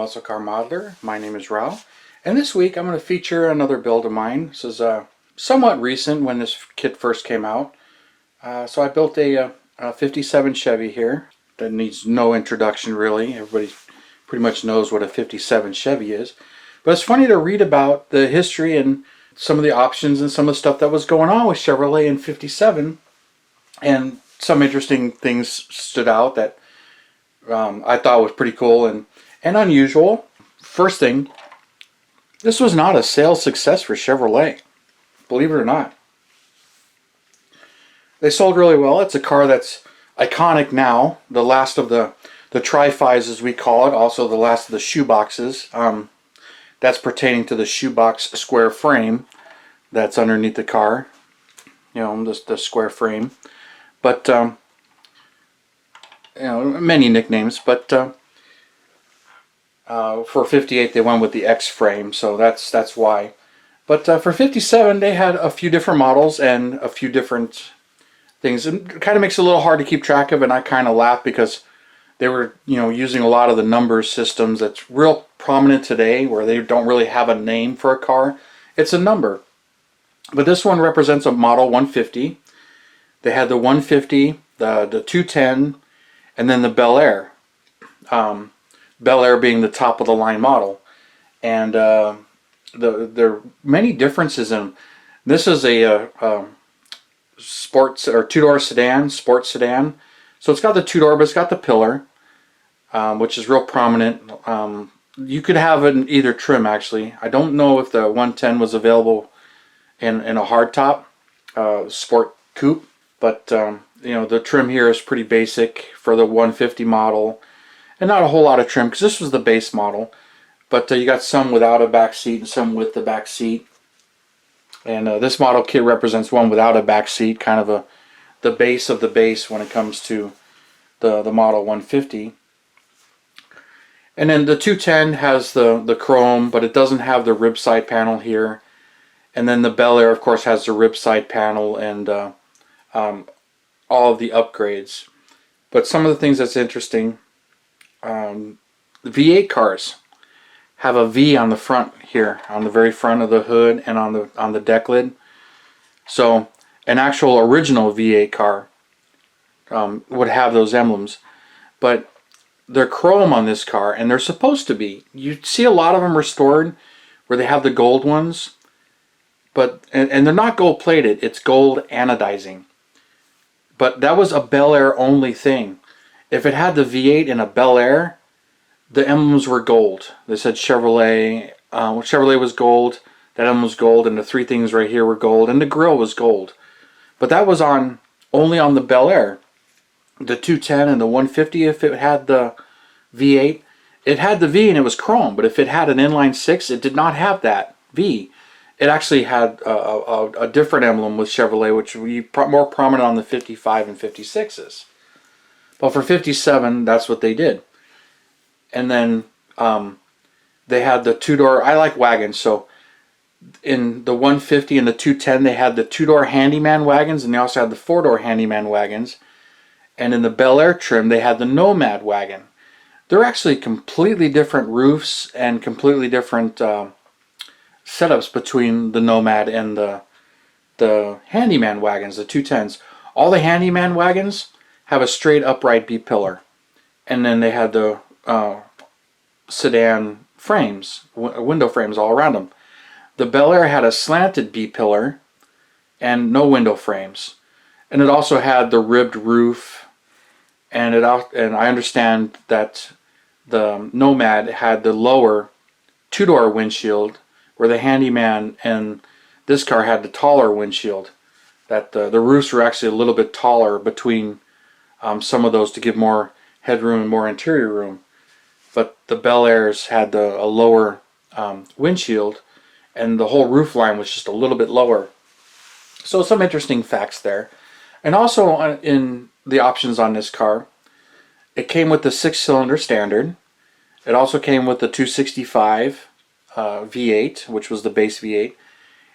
Muscle Car Modeler. My name is Revell, and this week I'm going to feature another build of mine. This is somewhat recent when this kit first came out. So I built a 57 Chevy here that needs no introduction really. Everybody pretty much knows what a 57 Chevy is. But it's funny to read about the history and some of the options and some of the stuff that was going on with Chevrolet in 57. And some interesting things stood out that I thought was pretty cool and unusual. First thing, this was not a sales success for Chevrolet, believe it or not. They sold really well. It's a car that's iconic now, the last of the tri-fis as we call it, also the last of the shoeboxes. That's pertaining to the shoebox square frame that's underneath the car, you know, the square frame. But you know, many nicknames, but for 58 they went with the X frame, so that's why. But for 57 they had a few different models and a few different things. It kind of makes it a little hard to keep track of, and I kind of laugh because they were, you know, using a lot of the number systems that's real prominent today, where they don't really have a name for a car. It's a number. But this one represents a model 150. They had the 150, the 210, and then the Bel Air. Bel Air being the top of the line model. And there are many differences in them. This is a sports or two-door sedan, sports sedan. So it's got the two-door, but it's got the pillar, which is real prominent. You could have it in either trim, actually. I don't know if the 110 was available in a hardtop sport coupe, but you know, the trim here is pretty basic for the 150 model, and not a whole lot of trim because this was the base model. But you got some without a back seat and some with the back seat. And this model kit represents one without a back seat, kind of the base of the base when it comes to the model 150. And then the 210 has the chrome, but it doesn't have the rib side panel here. And then the Bel Air, of course, has the rib side panel and all of the upgrades. But some of the things that's interesting, the V8 cars have a V on the front here, on the very front of the hood and on the deck lid. So an actual original V8 car would have those emblems, but they're chrome on this car, and they're supposed to be. You see a lot of them restored where they have the gold ones, but and they're not gold plated, it's gold anodizing. But that was a Bel Air only thing. If it had the V8 in a Bel Air, the emblems were gold. They said Chevrolet. Chevrolet was gold. That emblem was gold, and the three things right here were gold, and the grille was gold. But that was only on the Bel Air. The 210 and the 150, if it had the V8, it had the V and it was chrome. But if it had an inline six, it did not have that V. It actually had a different emblem with Chevrolet, which would be more prominent on the 55 and 56s. But for 57, that's what they did. And then they had the two-door. I like wagons, so in the 150 and the 210 they had the two-door handyman wagons, and they also had the four-door handyman wagons. And in the Bel Air trim they had the Nomad wagon. They're actually completely different roofs and completely different setups between the Nomad and the handyman wagons, the 210s. All the handyman wagons have a straight upright B pillar, and then they had the sedan frames, window frames all around them. The Bel Air had a slanted B pillar and no window frames, and it also had the ribbed roof. And I understand that the Nomad had the lower two-door windshield, where the Handyman and this car had the taller windshield. That the roofs were actually a little bit taller between some of those to give more headroom and more interior room. But the Bel Airs had a lower windshield, and the whole roof line was just a little bit lower. So some interesting facts there. And also in the options on this car, it came with the 6-cylinder standard. It also came with the 265 V8, which was the base V8,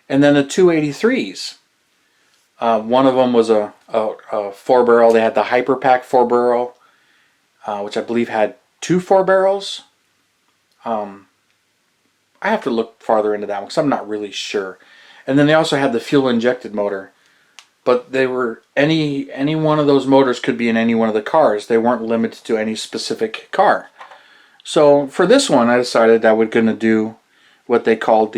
and then the 283s. One of them was a 4-barrel. They had the Hyper Pack 4-barrel, which I believe had 2 4-barrels. I have to look farther into that one because I'm not really sure. And then they also had the fuel injected motor, but they were any one of those motors could be in any one of the cars. They weren't limited to any specific car. So for this one, I decided I was going to do what they called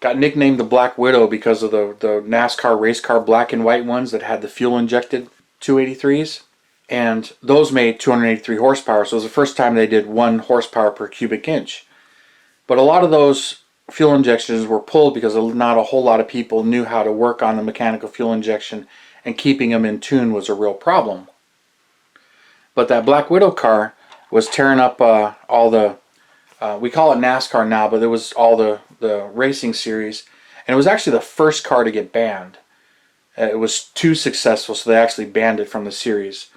got nicknamed the Black Widow because of the NASCAR race car black and white ones that had the fuel injected 283s. And those made 283 horsepower, so it was the first time they did 1 horsepower per cubic inch. But a lot of those fuel injections were pulled because not a whole lot of people knew how to work on the mechanical fuel injection, and keeping them in tune was a real problem. But that Black Widow car was tearing up all the, we call it NASCAR now, but it was all the racing series. And it was actually the first car to get banned. It was too successful, so they actually banned it from the series.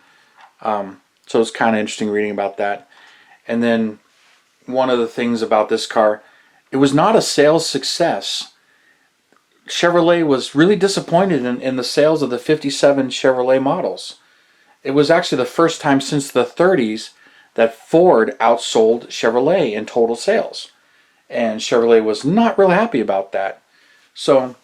So it's kind of interesting reading about that. And then one of the things about this car, it was not a sales success. Chevrolet was really disappointed in the sales of the 57 Chevrolet models. It was actually the first time since the 30s that Ford outsold Chevrolet in total sales. And Chevrolet was not real happy about that. So,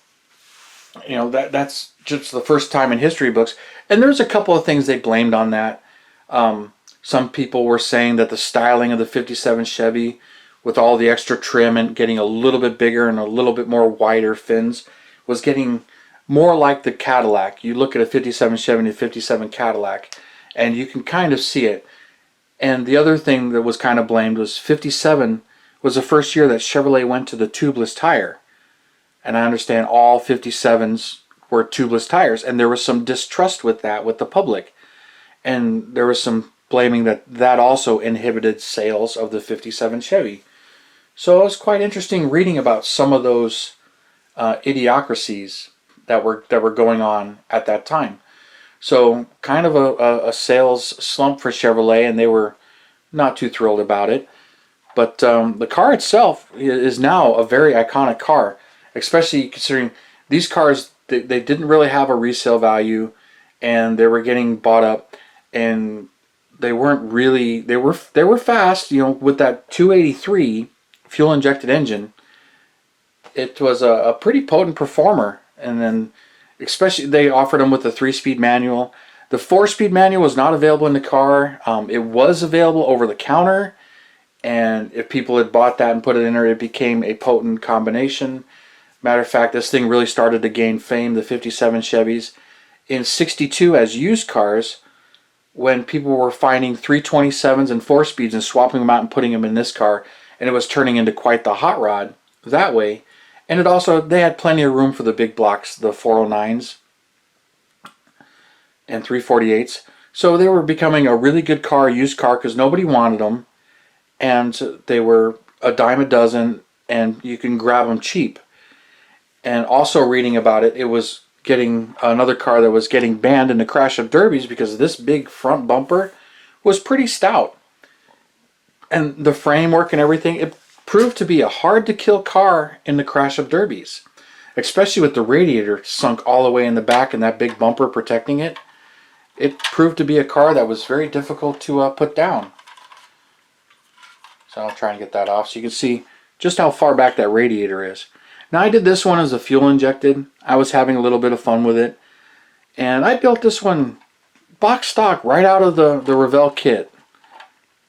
you know, that's just the first time in history books. And there's a couple of things they blamed on that. Some people were saying that the styling of the 57 Chevy with all the extra trim and getting a little bit bigger and a little bit more wider fins was getting more like the Cadillac. You look at a 57 Chevy and a 57 Cadillac and you can kind of see it. And the other thing that was kind of blamed was 57 was the first year that Chevrolet went to the tubeless tire. And I understand all 57s were tubeless tires, and there was some distrust with that with the public. And there was some blaming that also inhibited sales of the 57 Chevy. So it was quite interesting reading about some of those idiocracies that were going on at that time. So kind of a sales slump for Chevrolet, and they were not too thrilled about it. But the car itself is now a very iconic car, especially considering these cars, they didn't really have a resale value, and they were getting bought up, and they weren't really, they were fast, you know, with that 283 fuel injected engine. It was a pretty potent performer. And then especially they offered them with a 3-speed manual. The 4-speed manual was not available in the car. It was available over the counter, and if people had bought that and put it in there, it became a potent combination. Matter of fact, this thing really started to gain fame, the 57 Chevys, in '62 as used cars, when people were finding 327s and 4-speeds and swapping them out and putting them in this car, and it was turning into quite the hot rod that way. And it also, they had plenty of room for the big blocks, the 409s and 348s. So they were becoming a really good car, used car, because nobody wanted them. And they were a dime a dozen, and you can grab them cheap. And also reading about it, it was getting another car that was getting banned in the crash of derbies because this big front bumper was pretty stout. And the framework and everything, it proved to be a hard to kill car in the crash of derbies. Especially with the radiator sunk all the way in the back and that big bumper protecting it. It proved to be a car that was very difficult to put down. So I'll try and get that off so you can see just how far back that radiator is. Now I did this one as a fuel injected. I was having a little bit of fun with it. And I built this one box stock right out of the Revell kit.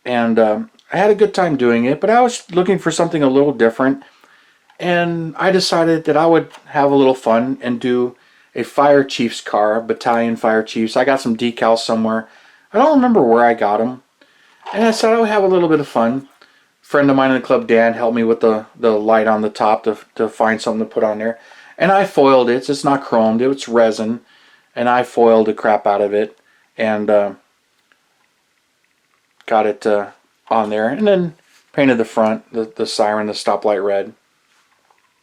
And I had a good time doing it, but I was looking for something a little different. And I decided that I would have a little fun and do a Fire Chiefs car, Battalion Fire Chiefs. I got some decals somewhere. I don't remember where I got them. And I said I would have a little bit of fun. A friend of mine in the club, Dan, helped me with the light on the top to find something to put on there. And I foiled it. It's not chromed. It's resin. And I foiled the crap out of it. And got it on there. And then painted the front, the siren, the stoplight red.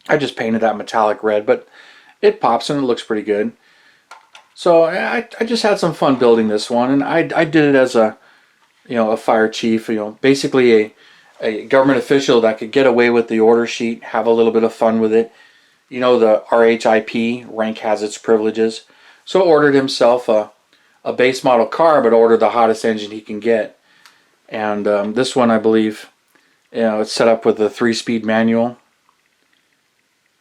I just painted that metallic red, but it pops and it looks pretty good. So I just had some fun building this one, and I did it as a fire chief, basically a government official that could get away with the order sheet, have a little bit of fun with it. The RHIP rank has its privileges, so ordered himself a base model car, but ordered the hottest engine he can get. And this one, I believe, It's set up with a 3-speed manual.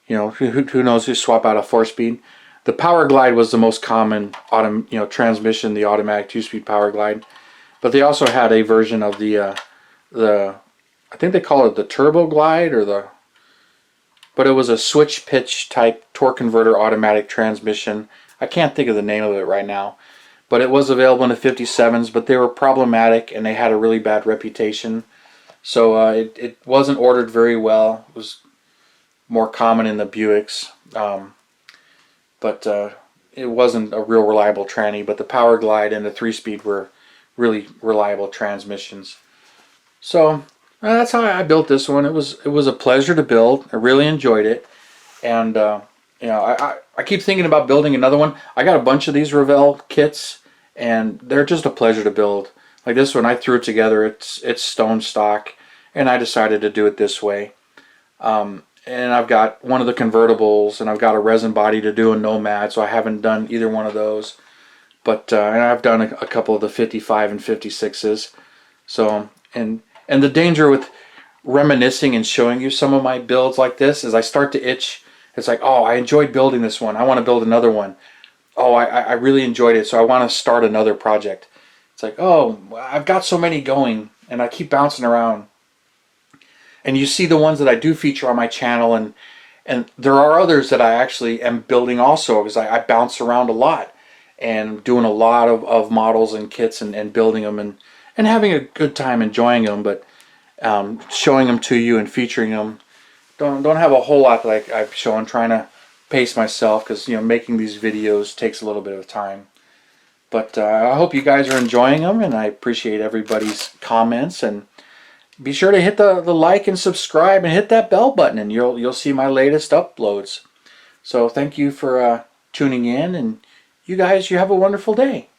Who knows, you swap out a 4-speed. The Power Glide was the most common transmission, the automatic 2-speed Power Glide. But they also had a version of the I think they call it the Turbo Glide, but it was a switch pitch type torque converter automatic transmission. I can't think of the name of it right now, but it was available in the 57s, but they were problematic and they had a really bad reputation. So it wasn't ordered very well. It was more common in the Buicks, but it wasn't a real reliable tranny. But the Power Glide and the 3-speed were really reliable transmissions. So that's how I built this one. It was a pleasure to build. I really enjoyed it, and I keep thinking about building another one. I got a bunch of these Revell kits, and they're just a pleasure to build. Like this one, I threw it together. It's stone stock, and I decided to do it this way. And I've got one of the convertibles, and I've got a resin body to do a Nomad, so I haven't done either one of those. But and I've done a couple of the 55 and 56s. So and the danger with reminiscing and showing you some of my builds like this is I start to itch. It's like, oh, I enjoyed building this one. I want to build another one. Oh, I really enjoyed it, so I want to start another project. It's like, oh, I've got so many going, and I keep bouncing around. And you see the ones that I do feature on my channel, and there are others that I actually am building also, because I bounce around a lot and doing a lot of models and kits and building them and having a good time enjoying them, but showing them to you and featuring them don't have a whole lot like I've shown, trying to pace myself, because making these videos takes a little bit of time. But I hope you guys are enjoying them, and I appreciate everybody's comments, and be sure to hit the like and subscribe and hit that bell button, and you'll see my latest uploads. So thank you for tuning in, and you guys, you have a wonderful day.